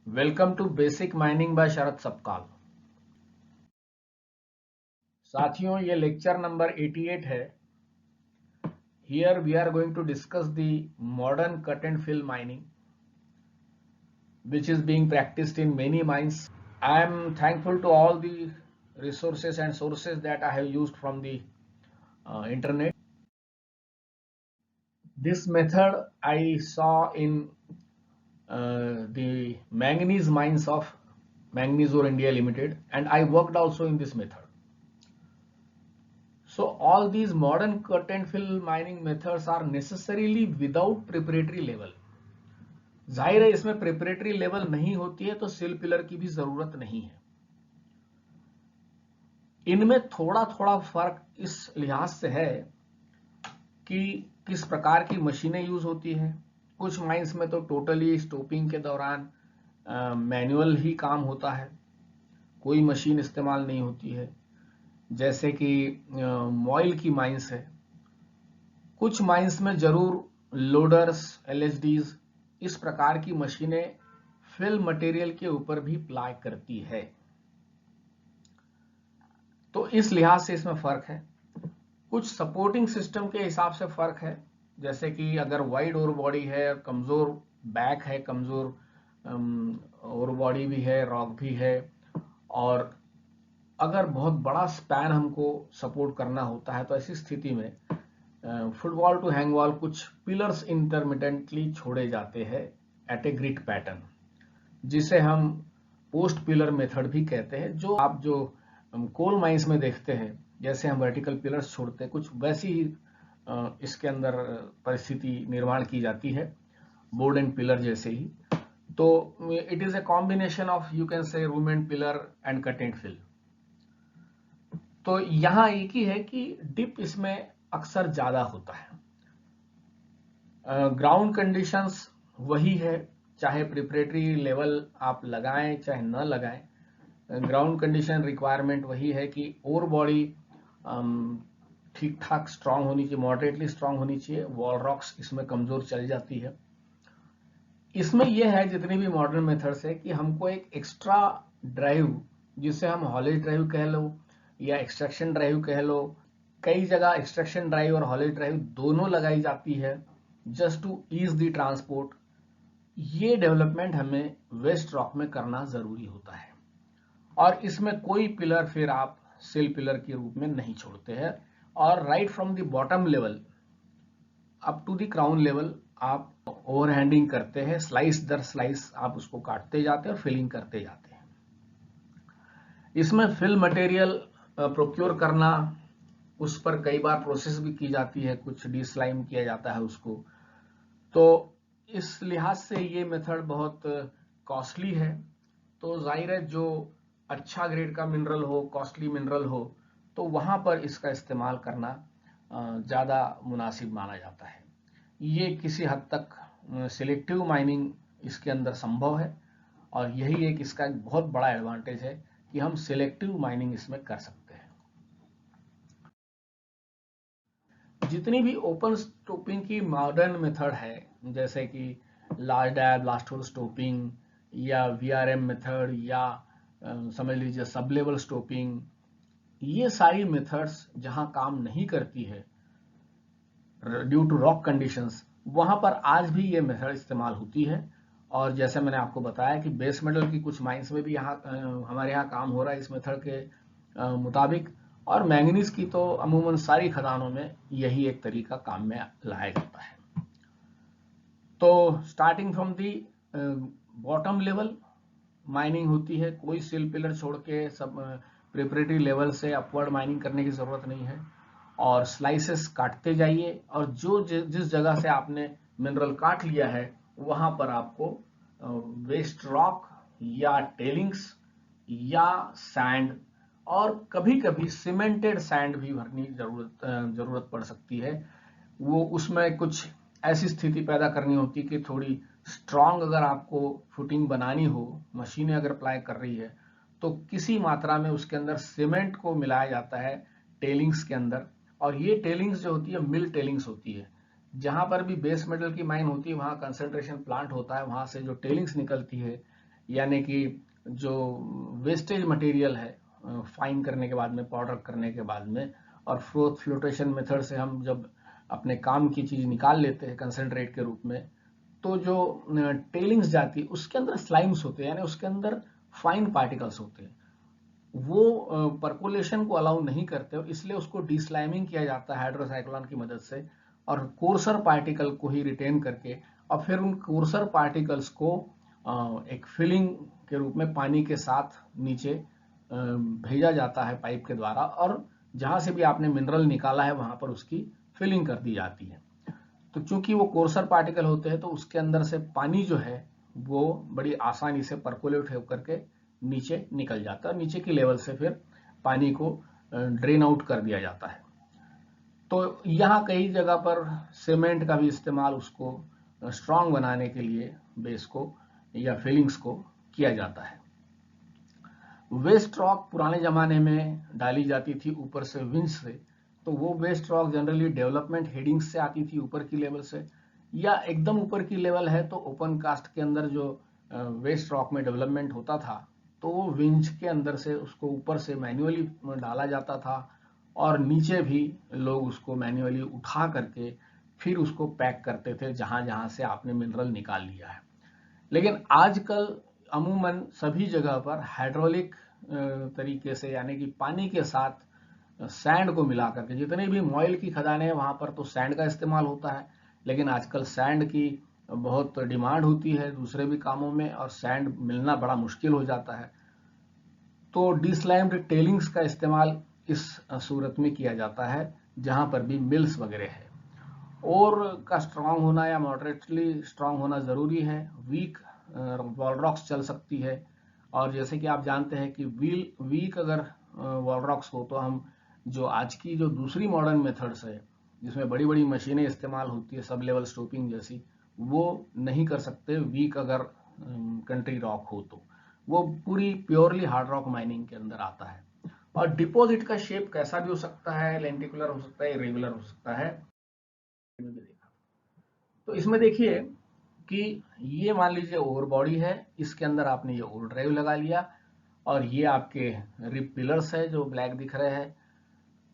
Welcome to basic mining by Sharad Sapkal. साथियों, ये lecture number 88 है। Here we are going to discuss the modern cut and fill mining which is being practiced in many mines. I am thankful to all the resources and sources that I have used from the internet. This method I saw in the manganese mines of Manganese Ore India Limited, and I worked also in this method. So all these modern cut and fill mining methods are necessarily without preparatory level. जाहिर है इसमें preparatory level नहीं होती है तो सिल pillar की भी जरूरत नहीं है। इनमें थोड़ा थोड़ा फर्क इस लिहाज से है कि किस प्रकार की मशीनें यूज होती हैं। कुछ माइंस में तो टोटली स्टोपिंग के दौरान मैनुअल ही काम होता है, कोई मशीन इस्तेमाल नहीं होती है, जैसे कि मॉइल की माइंस है। कुछ माइंस में जरूर लोडर्स, एलएचडीज, इस प्रकार की मशीनें फिल मटेरियल के ऊपर भी अप्लाई करती है। तो इस लिहाज से इसमें फर्क है। कुछ सपोर्टिंग सिस्टम के हिसाब से फर्क है, जैसे कि अगर वाइड ओर बॉडी है, कमजोर बैक है, कमजोर ओर बॉडी भी है, रॉक भी है, और अगर बहुत बड़ा स्पैन हमको सपोर्ट करना होता है तो ऐसी स्थिति में फुटवॉल टू हैंग वॉल कुछ पिलर्स इंटरमिटेंटली छोड़े जाते हैं एट ए ग्रिड पैटर्न, जिसे हम पोस्ट पिलर मेथड भी कहते हैं। जो आप जो कोल माइंस में देखते हैं, जैसे हम वर्टिकल पिलर्स छोड़ते हैं, कुछ वैसी ही इसके अंदर परिस्थिति निर्माण की जाती है, बोर्ड एंड पिलर जैसे ही। तो it is a combination of, you can say, room and pillar and cut and fill. तो यहां एक ही है कि डिप इसमें अक्सर ज्यादा होता है। ग्राउंड कंडीशंस वही है, चाहे प्रिपरेटरी लेवल आप लगाएं चाहे न लगाएं, ग्राउंड कंडीशन रिक्वायरमेंट वही है कि ओर बॉडी ठीक ठाक स्ट्रांग होनी चाहिए, मॉडरेटली स्ट्रांग होनी चाहिए। वॉल रॉक्स इसमें कमजोर चल जाती है। इसमें यह है, जितनी भी मॉडर्न मेथड्स है, कि हमको एक एक्स्ट्रा ड्राइव, जिसे हम हॉलेज ड्राइव कह लो या एक्सट्रैक्शन ड्राइव कह लो, कई जगह एक्सट्रैक्शन ड्राइव और हॉलेज ड्राइव दोनों लगाई जाती है just to ease the transport. ये डेवलपमेंट हमें वेस्ट रॉक में करना जरूरी होता है, और इसमें कोई पिलर फिर आप सिल पिलर के रूप में नहीं छोड़ते हैं। और right from the bottom level up to the crown level आप ओवरहैंडिंग करते हैं, स्लाइस दर स्लाइस आप उसको काटते जाते हैं और फिलिंग करते जाते हैं। इसमें फिल मटेरियल प्रोक्योर करना, उस पर कई बार प्रोसेस भी की जाती है, कुछ डिस्लाइम किया जाता है उसको। तो इस लिहाज से ये मेथड बहुत कॉस्टली है। तो जाहिर है, जो अच्छा ग्रेड का मिनरल हो, कॉस्टली मिनरल हो, तो वहां पर इसका इस्तेमाल करना ज्यादा मुनासिब माना जाता है। ये किसी हद तक सिलेक्टिव माइनिंग इसके अंदर संभव है, और यही एक इसका एक बहुत बड़ा एडवांटेज है कि हम सिलेक्टिव माइनिंग इसमें कर सकते हैं। जितनी भी ओपन स्टोपिंग की मॉडर्न मेथड है, जैसे कि large dia blast hole stoping या वीआरएम मेथड या समझ लीजिए सब लेवल स्टोपिंग, ये सारी मेथड्स जहां काम नहीं करती है ड्यू टू रॉक कंडीशंस, वहां पर आज भी ये मेथड इस्तेमाल होती है। और जैसे मैंने आपको बताया कि बेस मेटल की कुछ माइंस में भी हमारे यहाँ काम हो रहा है इस मेथड के मुताबिक, और मैंगनीज की तो अमूमन सारी खदानों में यही एक तरीका काम में लाया जाता है। तो starting from the bottom level mining होती है, कोई सिल पिलर छोड़ के सब प्रिपरेटरी लेवल से अपवर्ड माइनिंग करने की जरूरत नहीं है, और स्लाइसेस काटते जाइए, और जो जिस जगह से आपने मिनरल काट लिया है वहां पर आपको वेस्ट रॉक या टेलिंग्स या सैंड, और कभी कभी सीमेंटेड सैंड भी भरने की जरूरत पड़ सकती है। वो उसमें कुछ ऐसी स्थिति पैदा करनी होती कि थोड़ी स्ट्रांग अगर आपको फुटिंग बनानी हो, मशीनें अगर अप्लाई कर रही है, तो किसी मात्रा में उसके अंदर सीमेंट को मिलाया जाता है टेलिंग्स के अंदर। और ये टेलिंग्स जो होती है मिल टेलिंग्स होती है। जहां पर भी बेस मेटल की माइन होती है वहां कंसंट्रेशन प्लांट होता है, वहां से जो टेलिंग्स निकलती है यानी कि जो वेस्टेज मटेरियल है फाइन करने के बाद में, पाउडर करने के बाद में, और फ्लोटेशन मेथड से हम जब अपने काम की चीज निकाल लेते हैं कंसंट्रेट के रूप में, तो जो टेलिंग्स जाती है उसके अंदर स्लाइम्स होते हैं, यानी उसके अंदर फाइन पार्टिकल्स होते हैं, वो परकोलेशन को अलाउ नहीं करते, इसलिए उसको डिस्लाइमिंग किया जाता है हाइड्रोसाइक्लोन की मदद से, और कोर्सर पार्टिकल को ही रिटेन करके, और फिर उन कोर्सर पार्टिकल्स को एक फिलिंग के रूप में पानी के साथ नीचे भेजा जाता है पाइप के द्वारा, और जहां से भी आपने मिनरल निकाला है वहां पर उसकी फिलिंग कर दी जाती है। तो चूंकि वो कोर्सर पार्टिकल होते हैं तो उसके अंदर से पानी जो है वो बड़ी आसानी से परकोलेट होकर के नीचे निकल जाता है, नीचे की लेवल से फिर पानी को ड्रेन आउट कर दिया जाता है। तो यहाँ कई जगह पर सीमेंट का भी इस्तेमाल उसको स्ट्रांग बनाने के लिए, बेस को या फिलिंग्स को किया जाता है। वेस्ट रॉक पुराने जमाने में डाली जाती थी ऊपर से विंच से, तो वो waste rock generally development headings से आती थी ऊपर की लेवल से, या एकदम ऊपर की लेवल है तो ओपन कास्ट के अंदर जो वेस्ट रॉक में डेवलपमेंट होता था तो वो विंच के अंदर से उसको ऊपर से मैन्युअली डाला जाता था, और नीचे भी लोग उसको मैन्युअली उठा करके फिर उसको पैक करते थे जहां जहां से आपने मिनरल निकाल लिया है। लेकिन आजकल अमूमन सभी जगह पर हाइड्रोलिक तरीके से, यानी कि पानी के साथ सैंड को मिला करके, जितने भी मॉइल की खदानें हैं वहां पर तो सैंड का इस्तेमाल होता है, लेकिन आजकल सैंड की बहुत डिमांड होती है दूसरे भी कामों में, और सैंड मिलना बड़ा मुश्किल हो जाता है, तो डिस्लाइम्ड टेलिंग्स का इस्तेमाल इस सूरत में किया जाता है जहां पर भी मिल्स वगैरह है। और का स्ट्रांग होना या मॉडरेटली स्ट्रांग होना जरूरी है। वीक वॉल रॉक्स चल सकती है, और जैसे कि आप जानते हैं कि वीक अगर वॉल रॉक्स हो तो हम जो आज की जो दूसरी मॉडर्न मेथड्स है जिसमें बड़ी बड़ी मशीनें इस्तेमाल होती है सब लेवल स्टोपिंग जैसी, वो नहीं कर सकते वीक अगर कंट्री रॉक हो तो, वो पूरी प्योरली हार्ड रॉक माइनिंग के अंदर आता है। और डिपॉजिट का शेप कैसा भी हो सकता है, लेंटिकुलर हो सकता है, इरेगुलर हो सकता है। तो इसमें देखिए कि ये मान लीजिए ओवर बॉडी है, इसके अंदर आपने ये ओवर ड्राइव लगा लिया, और ये आपके रिब पिलर्स है जो ब्लैक दिख रहे हैं।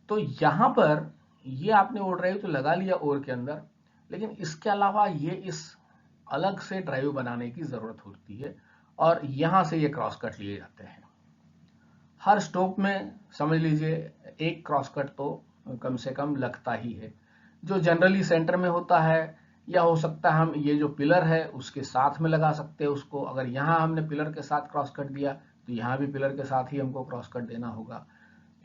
तो यहां पर ये आपने ओवर ड्राइव तो लगा लिया ओवर के अंदर, लेकिन इसके अलावा ये इस अलग से ड्राइव बनाने की जरूरत होती है, और यहां से ये क्रॉस कट लिए जाते हैं। हर स्टोप में समझ लीजिए एक क्रॉस कट तो कम से कम लगता ही है, जो जनरली सेंटर में होता है, या हो सकता है हम ये जो पिलर है उसके साथ में लगा सकते हैं उसको। अगर यहाँ हमने पिलर के साथ क्रॉस कट दिया तो यहाँ भी पिलर के साथ ही हमको क्रॉस कट देना होगा।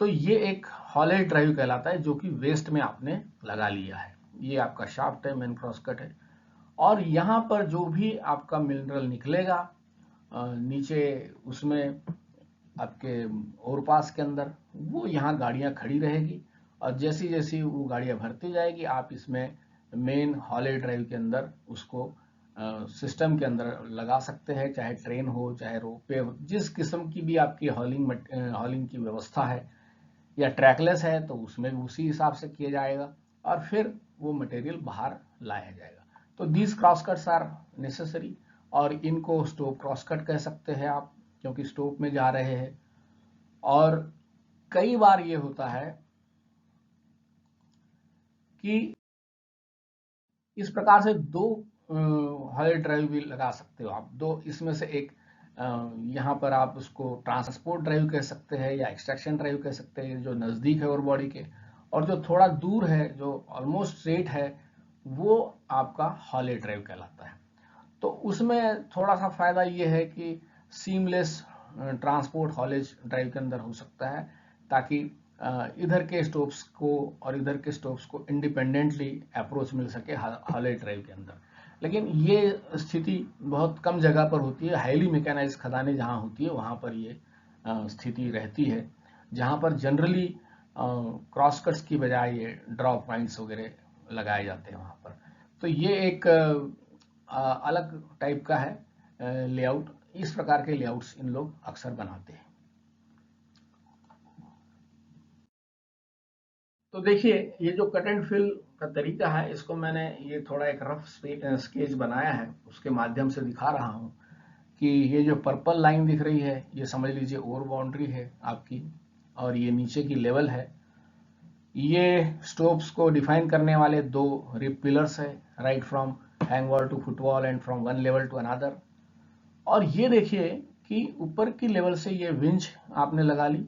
तो ये एक हॉलेड ड्राइव कहलाता है जो कि वेस्ट में आपने लगा लिया है। ये आपका शाफ्ट है, मेन क्रॉस कट है, और यहाँ पर जो भी आपका मिनरल निकलेगा नीचे उसमें आपके ओवरपास के अंदर, वो यहाँ गाड़ियां खड़ी रहेगी, और जैसी जैसी वो गाड़ियां भरती जाएगी आप इसमें मेन हॉलेड ड्राइव के अंदर उसको सिस्टम के अंदर लगा सकते हैं, चाहे ट्रेन हो चाहे रोपवे हो, जिस किस्म की भी आपकी हॉलिंग की व्यवस्था है, या ट्रैकलेस है तो उसमें भी उसी हिसाब से किया जाएगा, और फिर वो मटेरियल बाहर लाया जाएगा। तो these cross cuts are necessary, और इनको स्टोप क्रॉस कट कह सकते हैं आप, क्योंकि स्टोप में जा रहे हैं। और कई बार ये होता है कि इस प्रकार से दो हॉलेड ड्राइव भी लगा सकते हो आप, दो इसमें से एक यहाँ पर आप उसको ट्रांसपोर्ट ड्राइव कह सकते हैं या एक्सट्रैक्शन ड्राइव कह सकते हैं, जो नजदीक है ओवर बॉडी के, और जो थोड़ा दूर है जो ऑलमोस्ट स्ट्रेट है वो आपका हॉलेड ड्राइव कहलाता है। तो उसमें थोड़ा सा फायदा ये है कि सीमलेस ट्रांसपोर्ट हॉलेज ड्राइव के अंदर हो सकता है, ताकि इधर के स्टोप्स को और इधर के स्टोप्स को इंडिपेंडेंटली अप्रोच मिल सके हॉलेज ड्राइव के अंदर। लेकिन ये स्थिति बहुत कम जगह पर होती है, हाईली मैकेनाइज खदानें जहां होती है वहां पर ये स्थिति रहती है, जहां पर जनरली क्रॉस कट्स की बजाय ये ड्रॉप पॉइंट्स वगैरह लगाए जाते हैं वहां पर। तो ये एक अलग टाइप का है लेआउट। इस प्रकार के लेआउट्स इन लोग अक्सर बनाते हैं। तो देखिए ये जो कट एंड फिल का तरीका है, इसको मैंने ये थोड़ा एक रफ स्केच बनाया है, उसके माध्यम से दिखा रहा हूं कि ये जो पर्पल लाइन दिख रही है ये समझ लीजिए ओर बाउंड्री है आपकी, और ये नीचे की लेवल है। ये स्टोप्स को डिफाइन करने वाले दो रिप पिलर्स है, right from hang wall to footwall and from one level to another. और ये देखिए कि ऊपर की लेवल से ये विंच आपने लगा ली,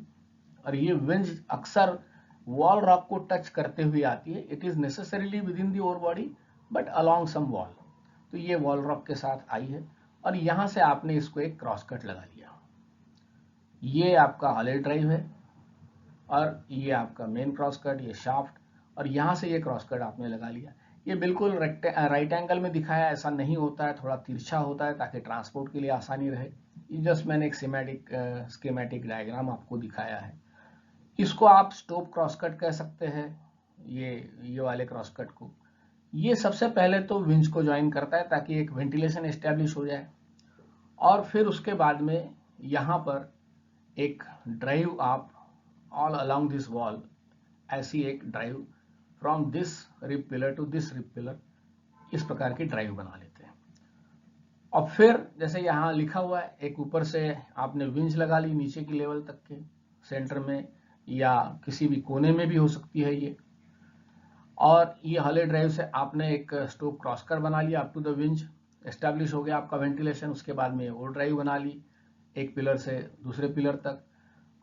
और ये विंच अक्सर वॉल रॉक को टच करते हुए आती है। It is necessarily within the ore body but along some wall. तो ये वॉल रॉक के साथ आई है, और यहां से आपने इसको एक क्रॉस कट लगा लिया। ये आपका हॉले ड्राइव है, और ये आपका मेन क्रॉस कट, ये शाफ्ट, और यहां से ये क्रॉस कट आपने लगा लिया। ये बिल्कुल राइट एंगल में दिखाया ऐसा नहीं होता है, थोड़ा तिरछा होता है ताकि ट्रांसपोर्ट के लिए आसानी रहे। ये जस्ट मैंने एक स्कीमेटिक डायग्राम आपको दिखाया है। इसको आप स्टोप क्रॉस कट कह सकते हैं, ये वाले क्रॉस कट को। ये सबसे पहले तो विंच को ज्वाइन करता है ताकि एक वेंटिलेशन एस्टेब्लिश हो जाए, और फिर उसके बाद में यहाँ पर एक ड्राइव आप ऑल अलोंग दिस वॉल, ऐसी एक drive from this rib pillar to this rib pillar, इस प्रकार की ड्राइव बना लेते हैं। और फिर जैसे यहाँ लिखा हुआ है, एक ऊपर से आपने विंच लगा ली नीचे की लेवल तक के, सेंटर में या किसी भी कोने में भी हो सकती है ये। और ये हॉले ड्राइव से आपने एक स्टोप क्रॉस कट बना लिया up to the winch, establish हो गया आपका वेंटिलेशन। उसके बाद में और ड्राइव बना ली एक पिलर से दूसरे पिलर तक।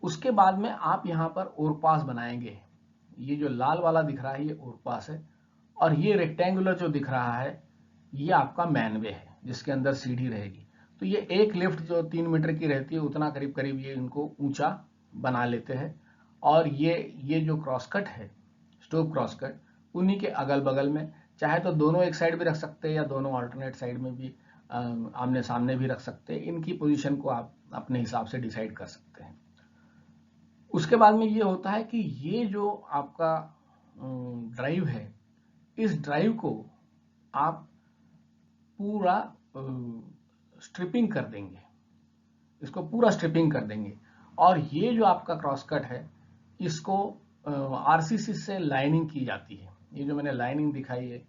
उसके बाद में आप यहाँ पर ओवरपास बनाएंगे। ये जो लाल वाला दिख रहा है ये ओवरपास है, और ये रेक्टेंगुलर जो दिख रहा है ये आपका मैनवे है जिसके अंदर सीढ़ी रहेगी। तो ये एक लिफ्ट जो 3 मीटर की रहती है उतना करीब करीब ये इनको ऊंचा बना लेते हैं। और ये जो क्रॉसकट है, स्टोप क्रॉसकट, उन्हीं के अगल बगल में, चाहे तो दोनों एक साइड भी रख सकते हैं या दोनों अल्टरनेट साइड में भी आमने सामने भी रख सकते हैं। इनकी पोजीशन को आप अपने हिसाब से डिसाइड कर सकते हैं। उसके बाद में ये होता है कि ये जो आपका ड्राइव है, इस ड्राइव को आप पूरा स्ट्रिपिंग कर देंगे, इसको पूरा स्ट्रिपिंग कर देंगे। और ये जो आपका क्रॉस कट है इसको आरसीसी से लाइनिंग की जाती है। ये जो मैंने लाइनिंग दिखाई है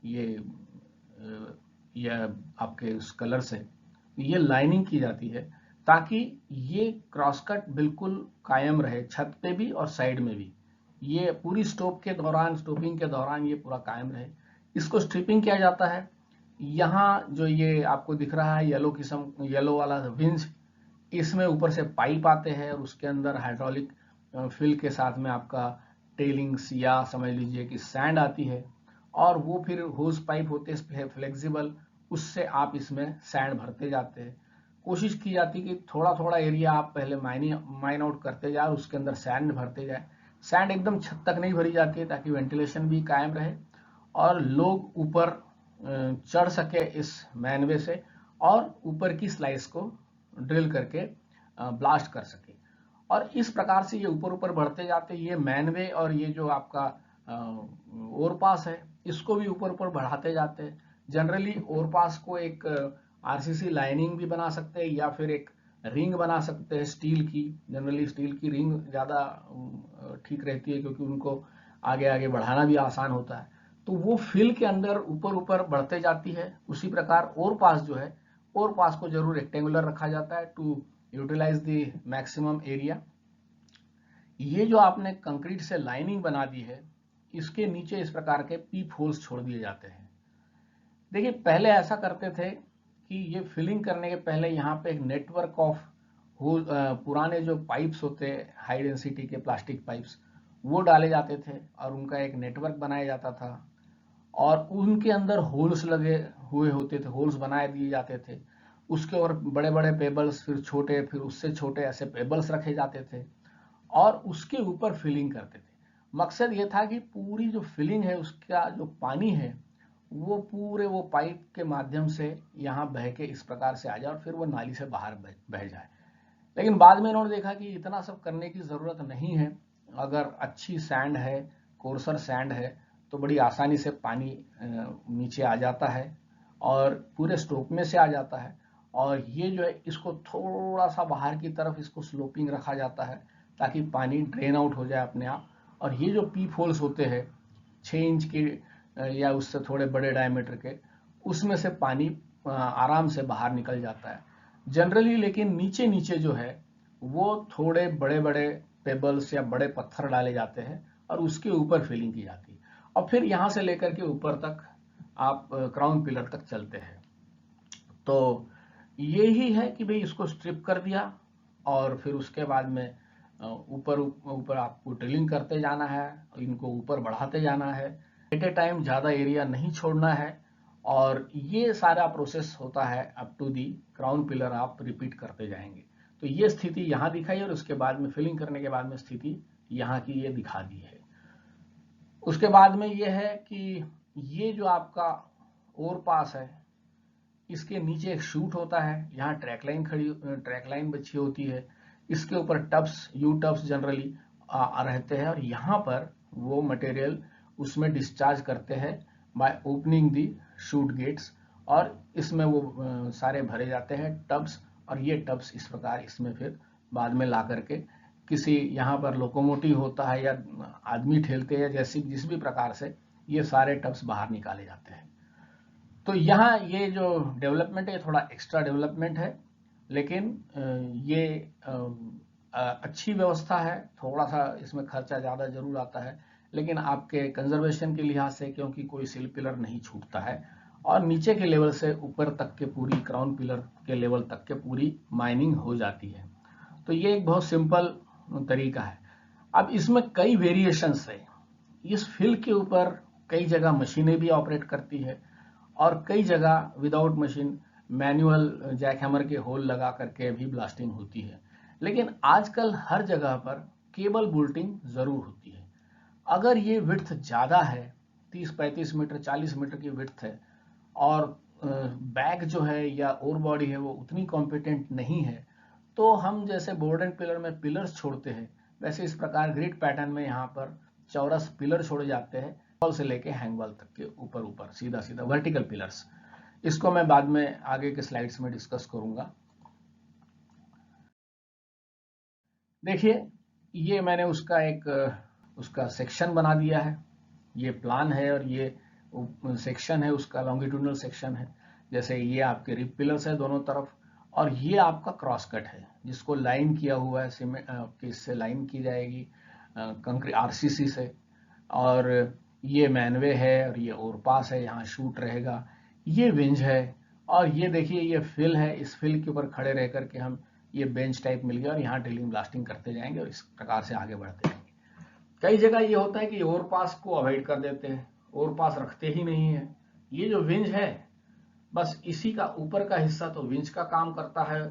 ये आपके इस कलर से ये लाइनिंग की जाती है ताकि ये क्रॉस कट बिल्कुल कायम रहे, छत पे भी और साइड में भी। ये पूरी स्टोपिंग के दौरान ये पूरा कायम रहे। इसको स्ट्रिपिंग किया जाता है। यहाँ जो ये आपको दिख रहा है येलो वाला विंच, इसमें ऊपर से पाइप आते हैं और उसके अंदर हाइड्रोलिक फिल के साथ में आपका टेलिंग्स या समझ लीजिए कि सैंड आती है, और वो फिर होज पाइप होते हैं फ्लेक्सिबल, उससे आप इसमें सैंड भरते जाते हैं। कोशिश की जाती है कि थोड़ा थोड़ा एरिया आप पहले माइन आउट करते जाए और उसके अंदर सैंड भरते जाए। सैंड एकदम छत तक नहीं भरी जाती है ताकि वेंटिलेशन भी कायम रहे और लोग ऊपर चढ़ सके इस मैनवे से और ऊपर की स्लाइस को ड्रिल करके ब्लास्ट कर सके। और इस प्रकार से ये ऊपर ऊपर बढ़ते जाते हैं। ये मैनवे और ये जो आपका ओवरपास है इसको भी ऊपर ऊपर बढ़ाते जाते हैं। जनरली ओवरपास को एक आरसीसी लाइनिंग भी बना सकते हैं या फिर एक रिंग बना सकते हैं स्टील की। जनरली स्टील की रिंग ज़्यादा ठीक रहती है क्योंकि उनको आगे आगे बढ़ाना भी आसान होता है। तो वो फिल के अंदर ऊपर ऊपर बढ़ते जाती है। उसी प्रकार ओवरपास जो है, ओवरपास को जरूर रेक्टेंगुलर रखा जाता है to utilise the maximum area. ये जो आपने कंक्रीट से लाइनिंग बना दी है इसके नीचे इस प्रकार के पीप होल्स छोड़ दिए जाते हैं। देखिए पहले ऐसा करते थे कि ये फिलिंग करने के पहले यहाँ पे एक नेटवर्क ऑफ पुराने जो पाइप्स होते हैं हाई डेंसिटी के प्लास्टिक पाइप्स वो डाले जाते थे और उनका एक नेटवर्क बनाया जाता था और उनके अंदर होल्स लगे हुए होते थे, होल्स बनाए दिए जाते थे। उसके और बड़े बड़े पेबल्स, फिर छोटे, फिर उससे छोटे ऐसे पेबल्स रखे जाते थे और उसके ऊपर फिलिंग करते थे। मकसद ये था कि पूरी जो फिलिंग है उसका जो पानी है वो पूरे वो पाइप के माध्यम से यहाँ बह के इस प्रकार से आ जाए और फिर वो नाली से बाहर बह जाए। लेकिन बाद में इन्होंने देखा कि इतना सब करने की ज़रूरत नहीं है। अगर अच्छी सैंड है, कोर्सर सैंड है तो बड़ी आसानी से पानी नीचे आ जाता है और पूरे स्टोप में से आ जाता है। और ये जो है इसको थोड़ा सा बाहर की तरफ इसको स्लोपिंग रखा जाता है ताकि पानी ड्रेन आउट हो जाए अपने आप। और ये जो पीप होल्स होते हैं 6 इंच के या उससे थोड़े बड़े डायमीटर के, उसमें से पानी आराम से बाहर निकल जाता है। जनरली। लेकिन नीचे नीचे जो है वो थोड़े बड़े बड़े पेबल्स या बड़े पत्थर डाले जाते हैं और उसके ऊपर फिलिंग की जाती है, और फिर यहां से लेकर के ऊपर तक आप क्राउन पिलर तक चलते हैं। तो ये ही है कि भाई इसको स्ट्रिप कर दिया और फिर उसके बाद में ऊपर ऊपर आपको ड्रिलिंग करते जाना है, इनको ऊपर बढ़ाते जाना है, एट ए टाइम ज़्यादा एरिया नहीं छोड़ना है, और ये सारा प्रोसेस होता है up to the crown pillar आप रिपीट करते जाएंगे। तो ये स्थिति यहाँ दिखाई और उसके बाद में फिलिंग करने के बाद में स्थिति यहाँ की ये दिखा दी है। उसके बाद में ये है कि ये जो आपका ओवर पास है इसके नीचे एक शूट होता है, यहाँ ट्रैक लाइन बिछी होती है, इसके ऊपर टब्स यू टब्स जनरली रहते हैं, और यहाँ पर वो मटेरियल उसमें डिस्चार्ज करते हैं by opening the chute gates, और इसमें वो सारे भरे जाते हैं टब्स, और ये टब्स इस प्रकार इसमें फिर बाद में ला करके किसी यहाँ पर लोकोमोटिव होता है या आदमी ठेलते हैं, जैसे जिस भी प्रकार से ये सारे टब्स बाहर निकाले जाते हैं। तो यहाँ ये जो डेवलपमेंट है थोड़ा एक्स्ट्रा डेवलपमेंट है, लेकिन ये अच्छी व्यवस्था है। थोड़ा सा इसमें खर्चा ज़्यादा जरूर आता है, लेकिन आपके कंजर्वेशन के लिहाज से, क्योंकि कोई सिल पिलर नहीं छूटता है, और नीचे के लेवल से ऊपर तक के पूरी क्राउन पिलर के लेवल तक के पूरी माइनिंग हो जाती है। तो ये एक बहुत सिंपल तरीका है। अब इसमें कई वेरिएशंस है। इस फिल के ऊपर कई जगह मशीनें भी ऑपरेट करती है, और कई जगह विदाउट मशीन मैनुअल जैकहैमर के होल लगा करके भी ब्लास्टिंग होती है। लेकिन आजकल हर जगह पर केबल बोल्टिंग जरूर होती है। अगर ये विड्थ ज्यादा है, 30-35 मीटर 40 मीटर की विड्थ है, और बैक जो है या ओर बॉडी है वो उतनी कॉम्पिटेंट नहीं है, तो हम जैसे बोर्ड एंड पिलर में पिलर्स छोड़ते हैं, वैसे इस प्रकार ग्रिड पैटर्न में यहाँ पर चौरस पिलर छोड़े जाते हैं, वॉल से लेके हैंग वॉल तक के ऊपर ऊपर सीधा सीधा वर्टिकल पिलर्स। इसको मैं बाद में आगे के स्लाइड्स में डिस्कस करूंगा। देखिए, ये मैंने उसका सेक्शन बना दिया है। ये प्लान है और ये सेक्शन है, उसका लॉन्गिट्यूडनल सेक्शन है। जैसे ये आपके रिब पिलर्स है दोनों तरफ, और ये आपका क्रॉस कट है जिसको लाइन किया हुआ है सीमेंट के, इससे लाइन की जाएगी कंक्रीट आरसीसी से, और ये मैनवे है, और ये ओवरपास है, यहाँ शूट रहेगा, ये विंज है, और ये देखिए ये फिल है। इस फिल के ऊपर खड़े रह करके हम ये बेंच टाइप मिल गया और यहाँ ड्रिलिंग ब्लास्टिंग करते जाएंगे और इस प्रकार से आगे बढ़ते जाएंगे। कई जगह ये होता है कि ओवरपास को अवॉइड कर देते हैं, ओवरपास रखते ही नहीं है। ये जो विंज है बस इसी का ऊपर का हिस्सा तो विंच का काम करता है,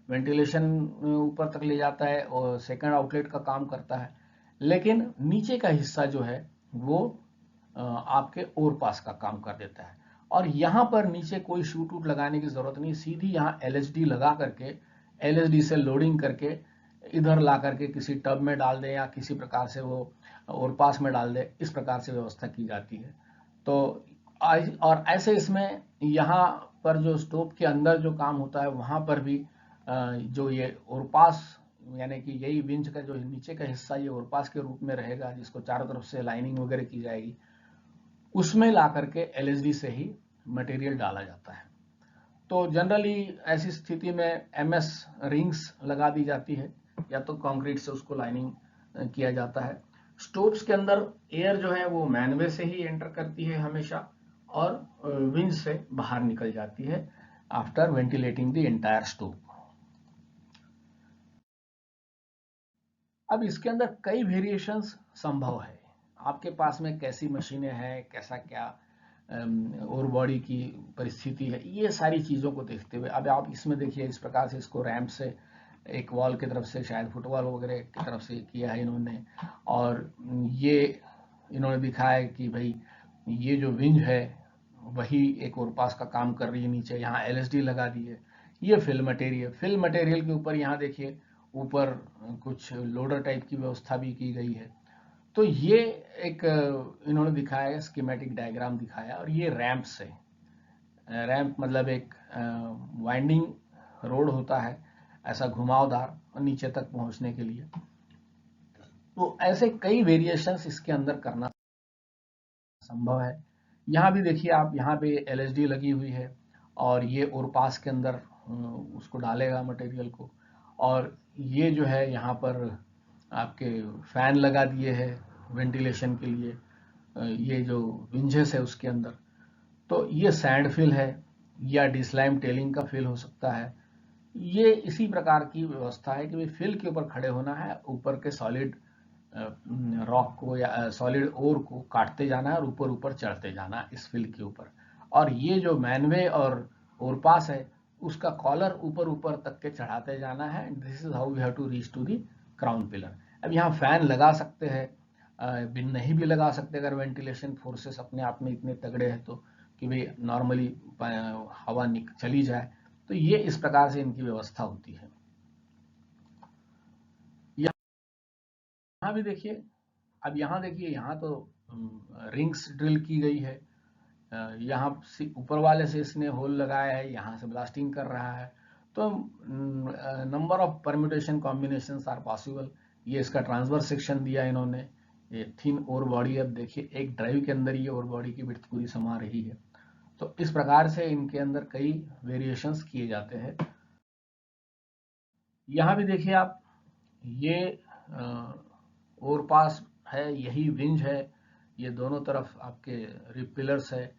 वेंटिलेशन ऊपर तक ले जाता है और सेकंड आउटलेट का काम करता है, लेकिन नीचे का हिस्सा जो है वो आपके ओवरपास का काम कर देता है। और यहाँ पर नीचे कोई शूट वूट लगाने की जरूरत नहीं, सीधी यहाँ एलएसडी लगा करके, एलएसडी से लोडिंग करके इधर ला करके किसी टब में डाल दे या किसी प्रकार से वो ओवरपास में डाल दे, इस प्रकार से व्यवस्था की जाती है। तो और ऐसे इसमें यहाँ पर जो स्टोव के अंदर जो काम होता है वहां पर भी जो ये ओवरपास, यानी कि यही विंच का जो नीचे का हिस्सा ये ओवरपास के रूप में रहेगा, जिसको चारों तरफ से लाइनिंग वगैरह की जाएगी, उसमें ला करके एलएसडी से ही मटेरियल डाला जाता है। तो जनरली ऐसी स्थिति में एमएस रिंग्स लगा दी जाती है, या तो कंक्रीट से उसको लाइनिंग किया जाता है। स्टोव्स के अंदर एयर जो है वो मैनवे से ही एंटर करती है हमेशा, और विंड से बाहर निकल जाती है after ventilating the entire stove. अब इसके अंदर कई वेरिएशंस संभव है। आपके पास में कैसी मशीनें हैं, कैसा क्या और बॉडी की परिस्थिति है, ये सारी चीजों को देखते हुए अब आप इसमें देखिए इस प्रकार से इसको रैंप से एक वॉल की तरफ से, शायद फुटबॉल वगैरह की तरफ से किया है इन्होंने, और ये इन्होंने दिखाया है कि भाई ये जो विंज है वही एक ओवरपास का काम कर रही है। नीचे यहाँ एलएसडी लगा दी है। ये फिल मटेरियल के ऊपर यहाँ देखिए ऊपर कुछ लोडर टाइप की व्यवस्था भी की गई है। तो ये एक इन्होंने दिखाया है, स्कीमेटिक डायग्राम दिखाया, और ये रैंप से, रैंप मतलब एक वाइंडिंग रोड होता है ऐसा घुमावदार और नीचे तक पहुंचने के लिए। तो ऐसे कई वेरिएशंस इसके अंदर करना संभव है। यहाँ भी देखिए आप, यहाँ पे एलएसडी लगी हुई है और ये ओवरपास के अंदर उसको डालेगा मटेरियल को। और ये जो है यहाँ पर आपके फैन लगा दिए हैं वेंटिलेशन के लिए, ये जो विंजेस है उसके अंदर। तो ये सैंड फिल है या डिस्लाइम टेलिंग का फिल हो सकता है। ये इसी प्रकार की व्यवस्था है कि भाई फिल के ऊपर खड़े होना है, ऊपर के सॉलिड रॉक को या सॉलिड ओर को काटते जाना है और ऊपर ऊपर चढ़ते जाना है इस फिल के ऊपर। और ये जो मैनवे और ओवरपास है उसका कॉलर ऊपर ऊपर तक के चढ़ाते जाना है। This is how we have to reach to the crown pillar. अब यहाँ फैन लगा सकते हैं, बिन नहीं भी लगा सकते अगर वेंटिलेशन फोर्सेस अपने आप में इतने तगड़े हैं तो, कि भाई नॉर्मली हवा चली जाए। तो ये इस प्रकार से इनकी व्यवस्था होती है। यहाँ भी देखिए, अब यहाँ देखिए, यहाँ तो रिंग्स ड्रिल की गई है। यहाँ ऊपर वाले से इसने होल लगाया है, यहाँ से ब्लास्टिंग कर रहा है। तो number of permutation combinations are possible. ये इसका ट्रांसवर्स सेक्शन दिया इन्होंने, ये थिन ओर बॉडी। अब देखिए एक ड्राइव के अंदर ये ओर बॉडी की विड्थ पूरी समा रही है। तो इस प्रकार से इनके अंदर कई वेरिएशंस किए जाते हैं। यहाँ भी देखिए आप, ये ओवरपास है, यही विंज है, ये दोनों तरफ आपके रिप पिलर्स है।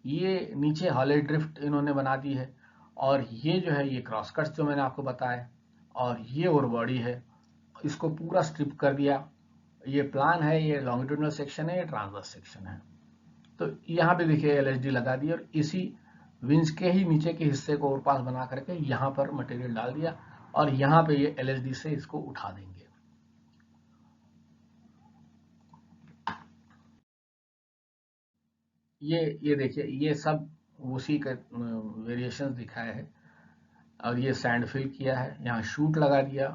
ये नीचे हॉले ड्रिफ्ट इन्होंने बना दी है। और ये जो है ये क्रॉस कट्स जो मैंने आपको बताया, और ये ओवर बॉडी है, इसको पूरा स्ट्रिप कर दिया। ये प्लान है, ये लॉन्गिट्यूडनल सेक्शन है, ये ट्रांसवर्स सेक्शन है। तो यहाँ पे देखिए एलएसडी लगा दी और इसी विंज के ही नीचे के हिस्से को ओवरपास बना करके यहाँ पर मटेरियल डाल दिया और यहाँ पे ये एलएसडी से इसको उठा देंगे। ये देखिए, ये सब उसी का वेरिएशंस दिखाए हैं। और ये सैंड फिल किया है, यहाँ शूट लगा दिया।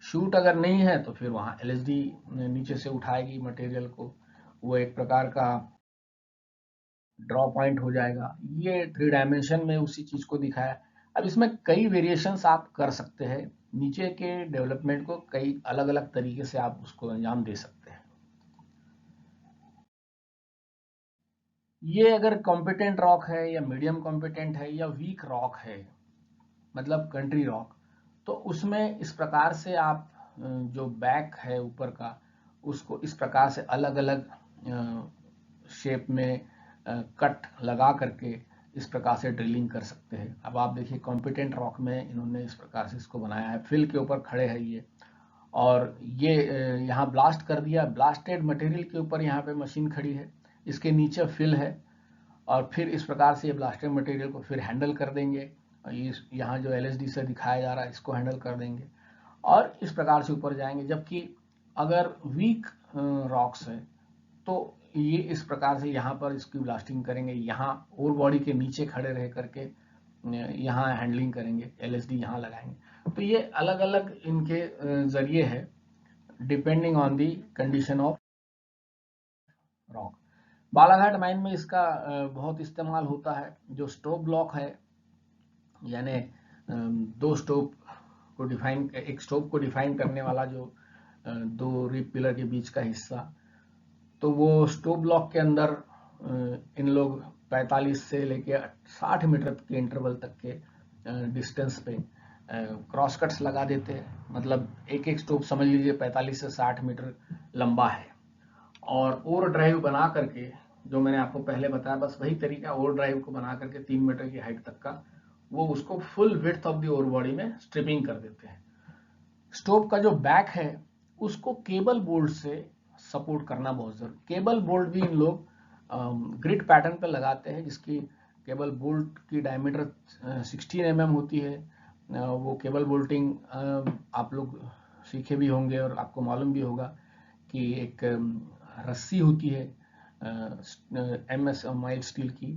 शूट अगर नहीं है तो फिर वहाँ एलएसडी नीचे से उठाएगी मटेरियल को, वो एक प्रकार का ड्रॉ पॉइंट हो जाएगा। ये 3 डायमेंशन में उसी चीज को दिखाया। अब इसमें कई वेरिएशंस आप कर सकते हैं, नीचे के डेवलपमेंट को कई अलग अलग तरीके से आप उसको अंजाम दे सकते हैं। ये अगर कॉम्पिटेंट रॉक है या मीडियम कॉम्पिटेंट है या वीक रॉक है, मतलब कंट्री रॉक, तो उसमें इस प्रकार से आप जो बैक है ऊपर का उसको इस प्रकार से अलग अलग शेप में कट लगा करके इस प्रकार से ड्रिलिंग कर सकते हैं। अब आप देखिए कॉम्पिटेंट रॉक में इन्होंने इस प्रकार से इसको बनाया है, फिल के ऊपर खड़े है ये, और ये यहाँ ब्लास्ट कर दिया। ब्लास्टेड मटेरियल के ऊपर यहाँ पे मशीन खड़ी है, इसके नीचे फिल है, और फिर इस प्रकार से ये ब्लास्टेड मटेरियल को फिर हैंडल कर देंगे। यहाँ जो एलएसडी से दिखाया जा रहा है इसको हैंडल कर देंगे और इस प्रकार से ऊपर जाएंगे। जबकि अगर वीक रॉक्स है तो ये इस प्रकार से यहाँ पर इसकी ब्लास्टिंग करेंगे, यहाँ ओर बॉडी के नीचे खड़े रह करके यहाँ हैंडलिंग करेंगे, एलएसडी यहाँ लगाएंगे। तो ये अलग अलग इनके जरिए है, depending on the condition of rock. Balaghat mine में इसका बहुत इस्तेमाल होता है। जो स्टोव ब्लॉक है, यानी दो स्टोव को डिफाइन, एक स्टोव को डिफाइन करने वाला जो दो रिप पिलर के बीच का हिस्सा, तो वो स्टोव ब्लॉक के अंदर इन लोग 45 से लेके 60 मीटर के इंटरवल तक के डिस्टेंस पे क्रॉस कट्स लगा देते हैं। मतलब एक एक स्टोव समझ लीजिए 45 से 60 मीटर लंबा है, और ओवर ड्राइव बना करके, जो मैंने आपको पहले बताया बस वही तरीका, ओवर ड्राइव को बना करके 3 मीटर की हाइट तक का, वो उसको full width of the over body में स्ट्रिपिंग कर देते हैं। स्टोव का जो बैक है उसको केबल बोल्ट से सपोर्ट करना बहुत जरूरी। केबल बोल्ट भी इन लोग ग्रिड पैटर्न पे लगाते हैं, जिसकी केबल बोल्ट की डायमीटर 16 mm होती है। वो केबल बोल्टिंग आप लोग सीखे भी होंगे और आपको मालूम भी होगा कि एक रस्सी होती है MS माइल्ड स्टील की,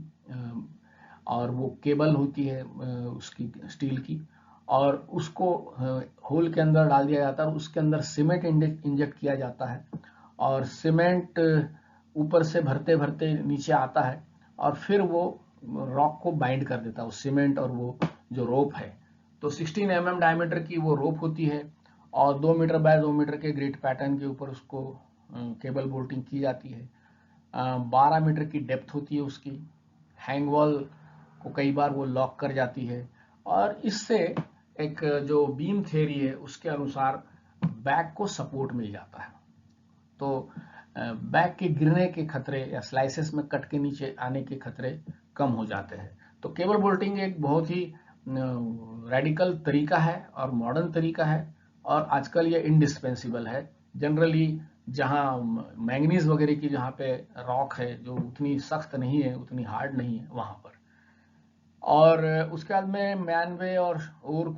और वो केबल होती है उसकी स्टील की, और उसको होल के अंदर डाल दिया जाता है। उसके अंदर सीमेंट इंजेक्ट किया जाता है, और सीमेंट ऊपर से भरते भरते नीचे आता है, और फिर वो रॉक को बाइंड कर देता है उस सीमेंट और वो जो रोप है। तो 16 mm डायमीटर की वो रोप होती है, और 2 मीटर बाय 2 मीटर के ग्रिड पैटर्न के ऊपर उसको केबल बोल्टिंग की जाती है। 12 मीटर की डेप्थ होती है उसकी। हैंग वॉल को कई बार वो लॉक कर जाती है, और इससे एक जो बीम थ्योरी है उसके अनुसार बैक को सपोर्ट मिल जाता है, तो बैक के गिरने के खतरे या स्लाइसेस में कट के नीचे आने के खतरे कम हो जाते हैं। तो केबल बोल्टिंग एक बहुत ही रेडिकल तरीका है और मॉडर्न तरीका है, और आजकल ये इंडिस्पेंसिबल है। जनरली जहाँ मैंगनीज वगैरह की जहाँ पे रॉक है जो उतनी सख्त नहीं है, उतनी हार्ड नहीं है, वहाँ पर। और उसके बाद में मैनवे और ओर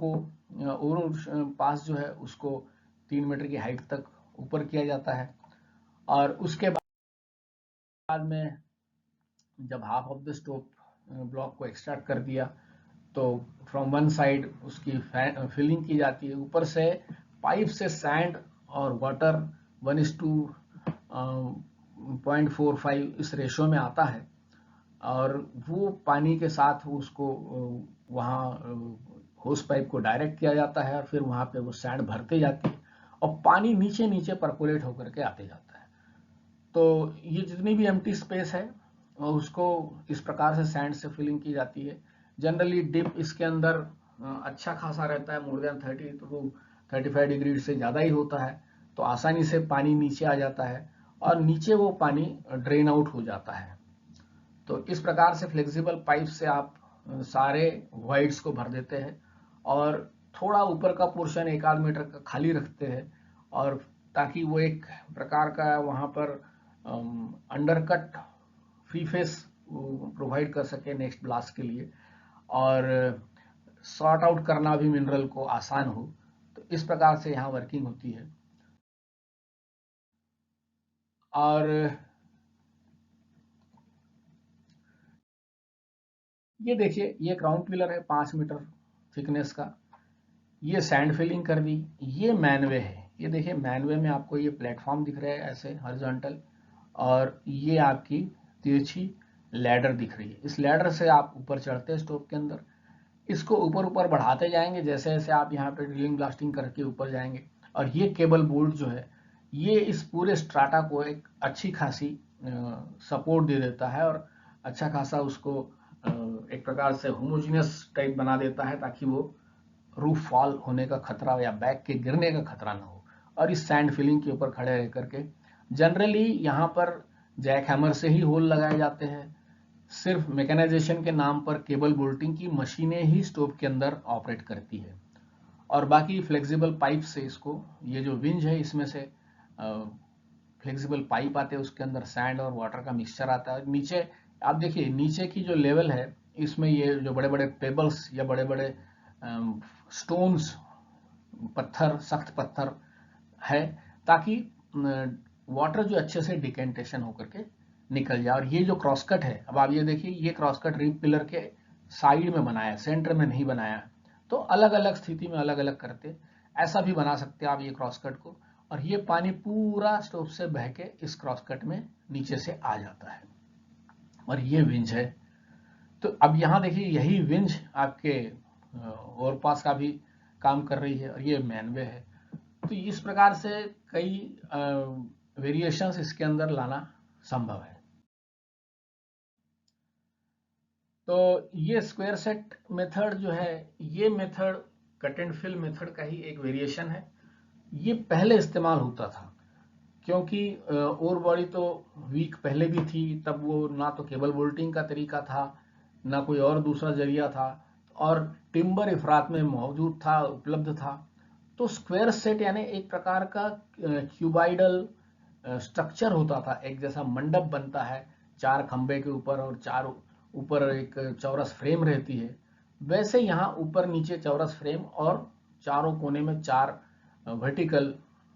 पास जो है उसको 3 मीटर की हाइट तक ऊपर किया जाता है। और उसके बाद में जब half of the stope block को एक्सट्रैक्ट कर दिया तो फ्रॉम वन साइड उसकी फिलिंग की जाती है। ऊपर से पाइप से सैंड और वाटर 1:0.45 इस रेशो में आता है, और वो पानी के साथ उसको वहाँ होस पाइप को डायरेक्ट किया जाता है, और फिर वहाँ पे वो सैंड भरते जाती है और पानी नीचे नीचे परकोलेट होकर के आते जाता है। तो ये जितनी भी एम्प्टी स्पेस है उसको इस प्रकार से सैंड से फिलिंग की जाती है। जनरली डिप इसके अंदर अच्छा खासा रहता है, मोर देन 30 टू 35 डिग्री से ज़्यादा ही होता है, तो आसानी से पानी नीचे आ जाता है और नीचे वो पानी ड्रेन आउट हो जाता है। तो इस प्रकार से फ्लेक्सिबल पाइप से आप सारे वॉइड्स को भर देते हैं और थोड़ा ऊपर का पोर्शन 1-8 मीटर का खाली रखते हैं, और ताकि वो एक प्रकार का वहाँ पर अंडरकट फ्री फेस प्रोवाइड कर सके नेक्स्ट ब्लास्ट के लिए, और सॉर्ट आउट करना भी मिनरल को आसान हो। तो इस प्रकार से यहाँ वर्किंग होती है। और ये देखिए, ये ग्राउंड पिलर है 5 मीटर थिकनेस का, ये सैंड फिलिंग कर दी। ये मैनवे है, ये देखिए मैनवे में आपको ये प्लेटफॉर्म दिख रहा है ऐसे हॉरिजॉन्टल, और ये आपकी तिरछी लैडर दिख रही है। इस लैडर से आप ऊपर चढ़ते हैं स्टोव के अंदर, इसको ऊपर ऊपर बढ़ाते जाएंगे जैसे जैसे आप यहाँ पे ड्रिलिंग ब्लास्टिंग करके ऊपर जाएंगे। और ये केबल बोल्ट जो है ये इस पूरे स्ट्राटा को एक अच्छी खासी सपोर्ट दे देता है, और अच्छा खासा उसको एक प्रकार से होमोजीनियस टाइप बना देता है, ताकि वो रूफ फॉल होने का खतरा या बैक के गिरने का खतरा ना हो। और इस सैंड फिलिंग के ऊपर खड़े रह करके जनरली यहाँ पर जैक हैमर से ही होल लगाए जाते हैं। सिर्फ मैकेनाइजेशन के नाम पर केबल बोल्टिंग की मशीनें ही स्टोव के अंदर ऑपरेट करती है, और बाकी फ्लेक्सिबल पाइप से इसको, ये जो विंज है इसमें से फ्लेक्सिबल पाइप आते हैं, उसके अंदर सैंड और वाटर का मिक्सचर आता है। नीचे आप देखिए, नीचे की जो लेवल है इसमें ये जो बड़े बड़े पेबल्स या बड़े बड़े स्टोन्स, पत्थर, सख्त पत्थर है, ताकि वाटर जो अच्छे से डिकेंटेशन होकर के निकल जाए। और ये जो क्रॉसकट है, अब आप ये देखिए, ये क्रॉसकट रिब पिलर के साइड में बनाया है, सेंटर में नहीं बनाया है। तो अलग अलग स्थिति में अलग अलग करते ऐसा भी बना सकते हैं आप ये क्रॉसकट को, और ये पानी पूरा स्टोव से बह के इस क्रॉसकट में नीचे से आ जाता है। और ये विंज है। तो अब यहाँ देखिए, यही विंज आपके ओवरपास का भी काम कर रही है, और ये मैनवे है। तो इस प्रकार से कई वेरिएशंस इसके अंदर लाना संभव है। तो ये स्क्वायर सेट मेथड जो है, ये method cut and fill method का ही एक वेरिएशन है। ये पहले इस्तेमाल होता था, क्योंकि ओर बॉडी तो वीक पहले भी थी, तब वो ना तो केबल बोल्टिंग का तरीका था, ना कोई और दूसरा जरिया था, और टिम्बर इफरात में मौजूद था, उपलब्ध था। तो स्क्वायर सेट यानी एक प्रकार का क्यूबाइडल स्ट्रक्चर होता था, एक जैसा मंडप बनता है 4 खंबे के ऊपर, और 4 ऊपर एक चौरस फ्रेम रहती है। वैसे यहाँ ऊपर नीचे चौरस फ्रेम और चारों कोने में 4 वर्टिकल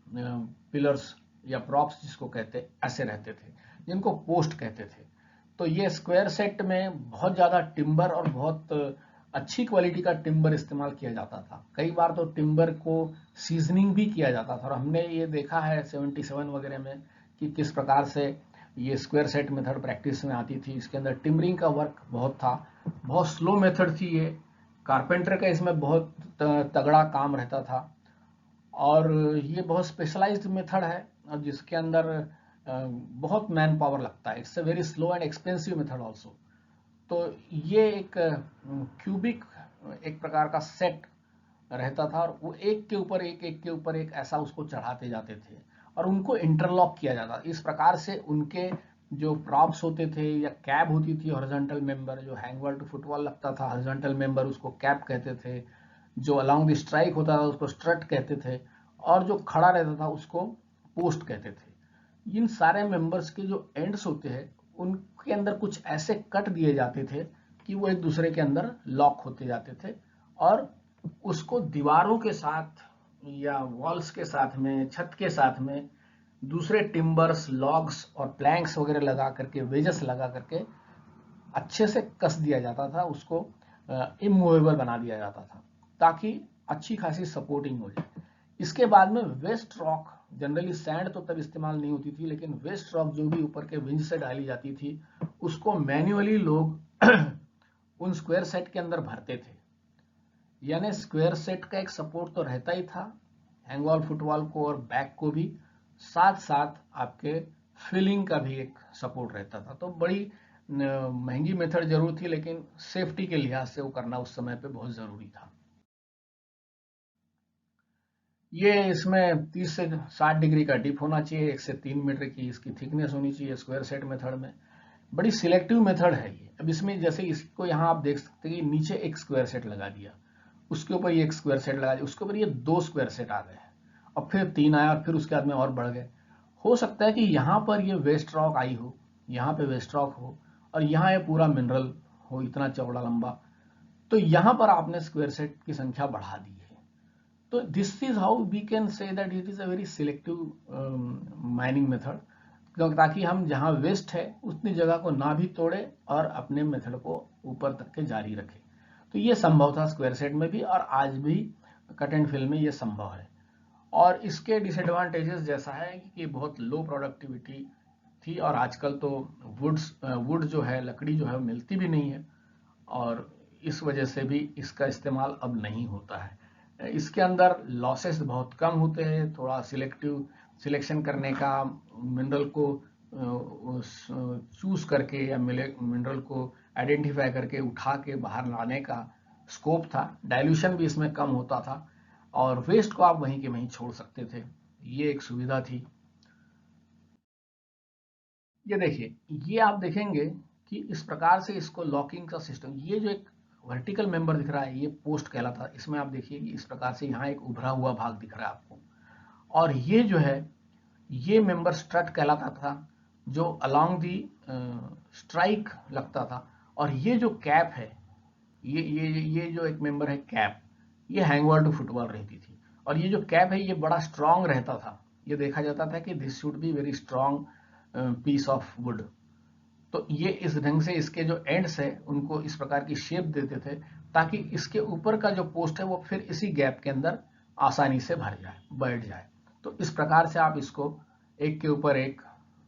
पिलर्स या प्रॉप्स जिसको कहते ऐसे रहते थे, जिनको पोस्ट कहते थे। तो ये स्क्वायर सेट में बहुत ज़्यादा टिम्बर और बहुत अच्छी क्वालिटी का टिम्बर इस्तेमाल किया जाता था। कई बार तो टिम्बर को सीजनिंग भी किया जाता था, और हमने ये देखा है 77 वगैरह में कि किस प्रकार से ये स्क्वायर सेट मेथड प्रैक्टिस में आती थी। इसके अंदर टिम्बरिंग का वर्क बहुत था, बहुत स्लो मेथड थी ये, कारपेंटर का इसमें बहुत तगड़ा काम रहता था, और ये बहुत स्पेशलाइज्ड मेथड है, और जिसके अंदर बहुत मैन पावर लगता है। It's a very slow and expensive method also. तो ये एक क्यूबिक एक प्रकार का सेट रहता था और वो एक के ऊपर एक ऐसा उसको चढ़ाते जाते थे और उनको इंटरलॉक किया जाता। इस प्रकार से उनके जो प्रॉप्स होते थे या कैप होती थी हॉरिजॉन्टल मेंबर, जो हैंगवॉल टू फुटबॉल लगता था हॉरिजॉन्टल मेंबर उसको कैप कहते थे, जो अलोंग द स्ट्राइक होता था उसको स्ट्रट कहते थे और जो खड़ा रहता था उसको पोस्ट कहते थे। इन सारे मेंबर्स के जो एंड्स होते हैं उनके अंदर कुछ ऐसे कट दिए जाते थे कि वो एक दूसरे के अंदर लॉक होते जाते थे और उसको दीवारों के साथ या वॉल्स के साथ में, छत के साथ में दूसरे टिम्बर्स, लॉग्स और प्लैंक्स वगैरह लगा करके, वेजेस लगा करके अच्छे से कस दिया जाता था, उसको इमूवेबल बना दिया जाता था ताकि अच्छी खासी सपोर्टिंग हो जाए। इसके बाद में वेस्ट रॉक, जनरली सैंड तो तब इस्तेमाल नहीं होती थी, लेकिन वेस्ट रॉक जो भी ऊपर के विंज से डाली जाती थी उसको मैन्युअली लोग उन स्क्वायर सेट के अंदर भरते थे। यानी स्क्वायर सेट का एक सपोर्ट तो रहता ही था हैंगवॉल फुटवॉल को और बैक को भी, साथ साथ आपके फिलिंग का भी एक सपोर्ट रहता था। तो बड़ी महंगी मेथड जरूर थी लेकिन सेफ्टी के लिहाज से वो करना उस समय पे बहुत जरूरी था। ये इसमें 30 से 60 डिग्री का डिप होना चाहिए, 1 से 3 मीटर की इसकी थिकनेस होनी चाहिए स्क्वायर सेट मेथड में। बड़ी सिलेक्टिव मेथड है ये। अब इसमें जैसे इसको यहाँ आप देख सकते हैं कि नीचे एक स्क्वायर सेट लगा दिया, उसके ऊपर ये एक स्क्वायर सेट लगा दिया, उसके ऊपर ये 2 स्क्वायर सेट आ गए और फिर 3 आया और फिर उसके बाद में और बढ़ गए। हो सकता है कि यहाँ पर ये वेस्ट रॉक आई हो, यहाँ पे वेस्ट रॉक हो और यहाँ ये पूरा मिनरल हो इतना चौड़ा लंबा, तो यहाँ पर आपने स्क्वायर सेट की संख्या बढ़ा दी है। तो this is how we can say that it is a very selective mining method, ताकि हम जहाँ वेस्ट है उतनी जगह को ना भी तोड़े और अपने मेथड को ऊपर तक के जारी रखें। तो ये संभव था स्क्वायर सेट में भी और आज भी कट एंड फिल में ये संभव है। और इसके डिसएडवांटेजेस जैसा है कि बहुत लो प्रोडक्टिविटी थी और आजकल तो वुड जो है, लकड़ी जो है मिलती भी नहीं है और इस वजह से भी इसका इस्तेमाल अब नहीं होता है। इसके अंदर लॉसेस बहुत कम होते हैं, थोड़ा सिलेक्शन करने का, मिनरल को चूज करके या मिनरल को आइडेंटिफाई करके उठा के बाहर लाने का स्कोप था। डाइल्यूशन भी इसमें कम होता था और वेस्ट को आप वहीं के वहीं छोड़ सकते थे, ये एक सुविधा थी। ये देखिए, ये आप देखेंगे कि इस प्रकार से इसको लॉकिंग का सिस्टम, ये जो एक वर्टिकल मेंबर दिख रहा है ये पोस्ट कहलाता है। इसमें आप देखिए कि इस प्रकार से यहाँ एक उभरा हुआ भाग दिख रहा है आपको, और ये जो है ये मेंबर स्ट्रट कहलाता था जो अलोंग दी स्ट्राइक लगता था। और ये जो कैप है, ये जो एक मेंबर है कैप, ये हैंगवॉल टू फुटबॉल रहती थी और ये जो कैप है ये बड़ा स्ट्रांग रहता था। ये देखा जाता था कि this should be very strong piece of wood. तो ये इस ढंग से इसके जो एंड्स है उनको इस प्रकार की शेप देते थे ताकि इसके ऊपर का जो पोस्ट है वो फिर इसी गैप के अंदर आसानी से भर जाए, बैठ जाए। तो इस प्रकार से आप इसको एक के ऊपर एक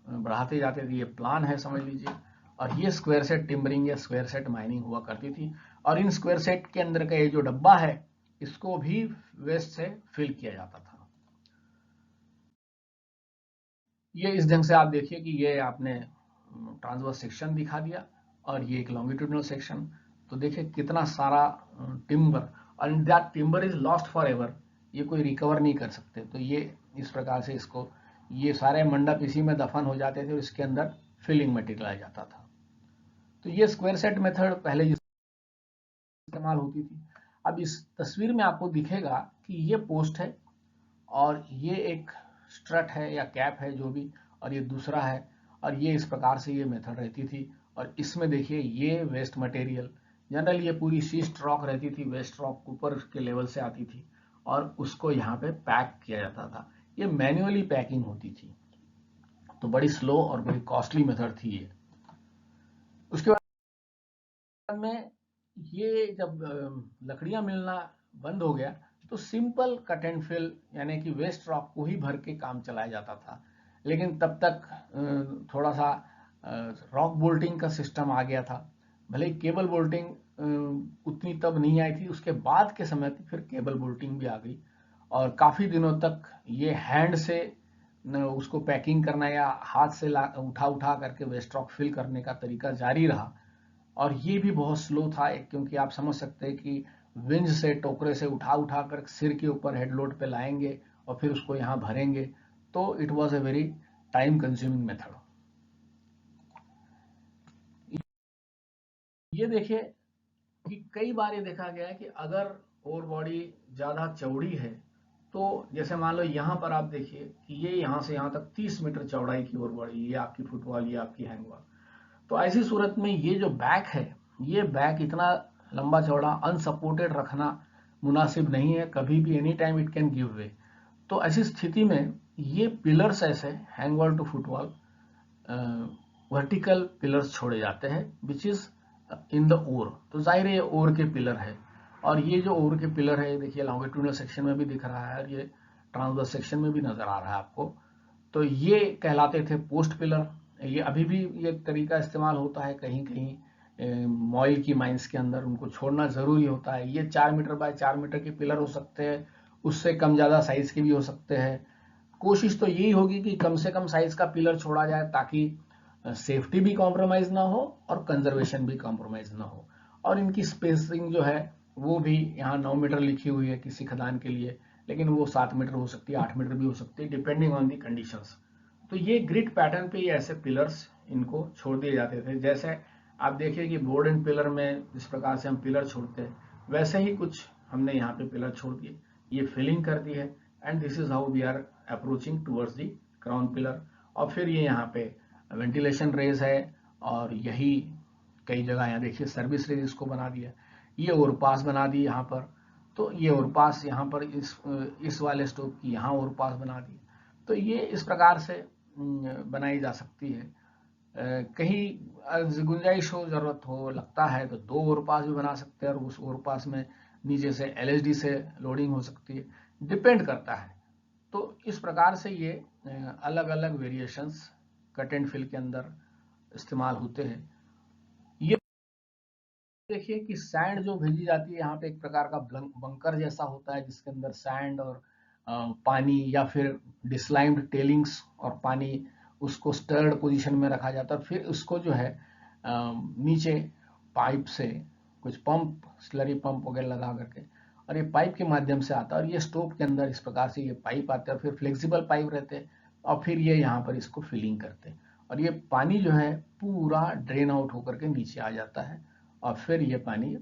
बढ़ाते जाते थे, ये प्लान है समझ लीजिए। और ये स्क्वायर सेट टिम्बरिंग या स्क्वायर सेट माइनिंग हुआ करती थी और इन स्क्वायर सेट के अंदर का ये जो डब्बा है इसको भी वेस्ट से फिल किया जाता था। ये इस ढंग से आप देखिए कि ये आपने ट्रांसवर्स सेक्शन दिखा दिया और ये एक लॉन्गिट्यूडनल सेक्शन। तो देखिए कितना सारा टिम्बर, और that timber is lost for ever, ये कोई रिकवर नहीं कर सकते। तो ये इस प्रकार से इसको, ये सारे मंडप इसी में दफन हो जाते थे और इसके अंदर फिलिंग मटेरियल आ जाता था। तो ये स्क्वायर सेट मेथड पहले इस्तेमाल होती थी। अब इस तस्वीर में आपको दिखेगा कि ये पोस्ट है और ये एक स्ट्रट है या कैप है जो भी, और ये दूसरा है, और ये इस प्रकार से ये मेथड रहती थी। और इसमें देखिए ये वेस्ट मटेरियल, जनरली ये पूरी शीस्ट रॉक रहती थी, वेस्ट रॉक ऊपर के लेवल से आती थी और उसको यहाँ पे पैक किया जाता था। ये मैन्युअली पैकिंग होती थी, तो बड़ी स्लो और बड़ी कॉस्टली मेथड थी ये। उसके बाद में ये जब लकड़ियां मिलना बंद हो गया तो सिंपल कट एंड फिल यानी कि वेस्ट रॉक को ही भर के काम चलाया जाता था। लेकिन तब तक थोड़ा सा रॉक बोल्टिंग का सिस्टम आ गया था। भले ही केबल बोल्टिंग उतनी तब नहीं आई थी, उसके बाद के समय पे फिर केबल बोल्टिंग भी आ गई और काफी दिनों तक ये हैंड से उसको पैकिंग करना या हाथ से उठा उठा करके वेस्ट रॉक फिल करने का तरीका जारी रहा। और ये भी बहुत स्लो था क्योंकि आप समझ सकते हैं कि विंज से, टोकरे से उठा उठा कर सिर के ऊपर हेड लोड पे लाएंगे और फिर उसको यहाँ भरेंगे। तो it was a very time consuming method. ये देखिए कि कई बार ये देखा गया है कि अगर ओवर बॉडी ज़्यादा चौड़ी है, तो जैसे मान लो यहाँ पर आप देखिए कि ये यहाँ से यहाँ तक 30 मीटर चौड़ाई की ओवर बॉडी, ये आपकी फुटबॉल, ये आपकी हैंडबॉल। तो ऐसी सूरत में ये जो बैक है, ये बैक इतना लंबा चौड़ा अनसपोर्टेड रखना मुनासिब नहीं है, कभी भी any time it can give way. तो ऐसी स्थिति में ये पिलर्स ऐसे hangwall to footwall vertical pillars छोड़े जाते हैं which is in the ore. तो जाहिर है ये ओर के पिलर है, और ये जो ओर के पिलर है देखिए लॉन्गिट्यूडनल सेक्शन में भी दिख रहा है और ये ट्रांसवर्स सेक्शन में भी नजर आ रहा है आपको। तो ये कहलाते थे पोस्ट पिलर। ये अभी भी ये तरीका इस्तेमाल होता है कहीं कहीं मॉइल की माइंस के अंदर, उनको छोड़ना जरूरी होता है। ये 4 मीटर बाय 4 मीटर के पिलर हो सकते हैं, उससे कम ज्यादा साइज के भी हो सकते हैं। कोशिश तो यही होगी कि कम से कम साइज का पिलर छोड़ा जाए ताकि सेफ्टी भी कॉम्प्रोमाइज ना हो और कंजर्वेशन भी कॉम्प्रोमाइज ना हो। और इनकी स्पेसिंग जो है वो भी यहाँ 9 मीटर लिखी हुई है किसी खदान के लिए, लेकिन वो 7 मीटर हो सकती है, 8 मीटर भी हो सकती है, डिपेंडिंग ऑन दी कंडीशंस। तो ये ग्रिड पैटर्न पे ये ऐसे पिलर्स इनको छोड़ दिए जाते थे। जैसे आप देखिए कि बोर्ड एंड पिलर में जिस प्रकार से हम पिलर छोड़ते हैं, वैसे ही कुछ हमने यहाँ पे पिलर छोड़ दिए, ये फिलिंग कर दी है, and this is how we are approaching towards the crown pillar. और फिर ये यहाँ पे वेंटिलेशन रेज है, और यही कई जगह यहाँ देखिए सर्विस रेज इसको बना दिया, ये ओवरपास बना दी यहाँ पर। तो ये ओवरपास यहाँ पर इस वाले स्टोव की यहाँ ओवरपास बना दी। तो ये इस प्रकार से बनाई जा सकती है। कहीं गुंजाइश हो, जरूरत हो, लगता है तो 2 ओवरपास भी बना सकते हैं, और उस ओवरपास में नीचे से LHD से लोडिंग हो सकती है, डिपेंड करता है। तो इस प्रकार से ये अलग अलग वेरिएशंस कट एंड फिल के अंदर इस्तेमाल होते हैं। ये देखिए कि सैंड जो भेजी जाती है यहाँ पे एक प्रकार का बंकर जैसा होता है, जिसके अंदर सैंड और पानी या फिर डिस्लाइम्ड टेलिंग्स और पानी, उसको स्टर्ड पोजीशन में रखा जाता है। फिर उसको जो है नीचे पाइप से कुछ पंप, स्लरी पंप वगैरह लगा करके, और ये पाइप के माध्यम से आता है, और ये स्टोव के अंदर इस प्रकार से ये पाइप आते हैं, और फिर फ्लेक्सिबल पाइप रहते हैं, और फिर ये यहाँ पर इसको फिलिंग करते हैं, और ये पानी जो है पूरा ड्रेन आउट होकर के नीचे आ जाता है, और फिर ये पानी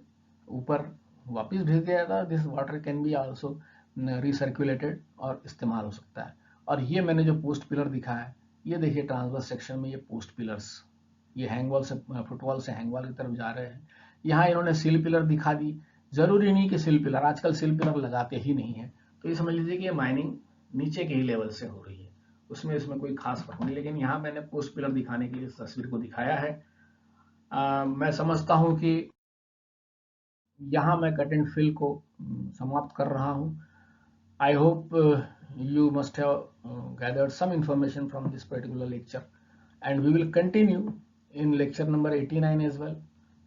ऊपर वापस भेज दिया जाता है। This water can be also recirculated और इस्तेमाल हो सकता है। और ये मैंने जो पोस्ट पिलर दिखाया है, ये देखिए ट्रांसवर्स सेक्शन में ये पोस्ट पिलर्स, ये हैंगवॉल से फुटबॉल से हैंगवॉल की तरफ जा रहे हैं। यहाँ इन्होंने सिल पिलर दिखा दी। जरूरी नहीं कि सिल पिलर, आजकल सिल पिलर लगाते ही नहीं है, तो ये समझ लीजिए कि ये माइनिंग नीचे के ही लेवल से हो रही है, उसमें इसमें कोई खास फर्क नहीं। लेकिन यहाँ मैंने पोस्ट पिलर दिखाने के लिए इस तस्वीर को दिखाया है। मैं समझता हूँ कि यहाँ मैं कट एंड फिल को समाप्त कर रहा हूँ। I hope you must have gathered some information from this particular lecture, and we will continue in lecture number 89 as well.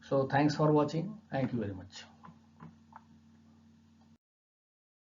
So thanks for watching. Thank you very much.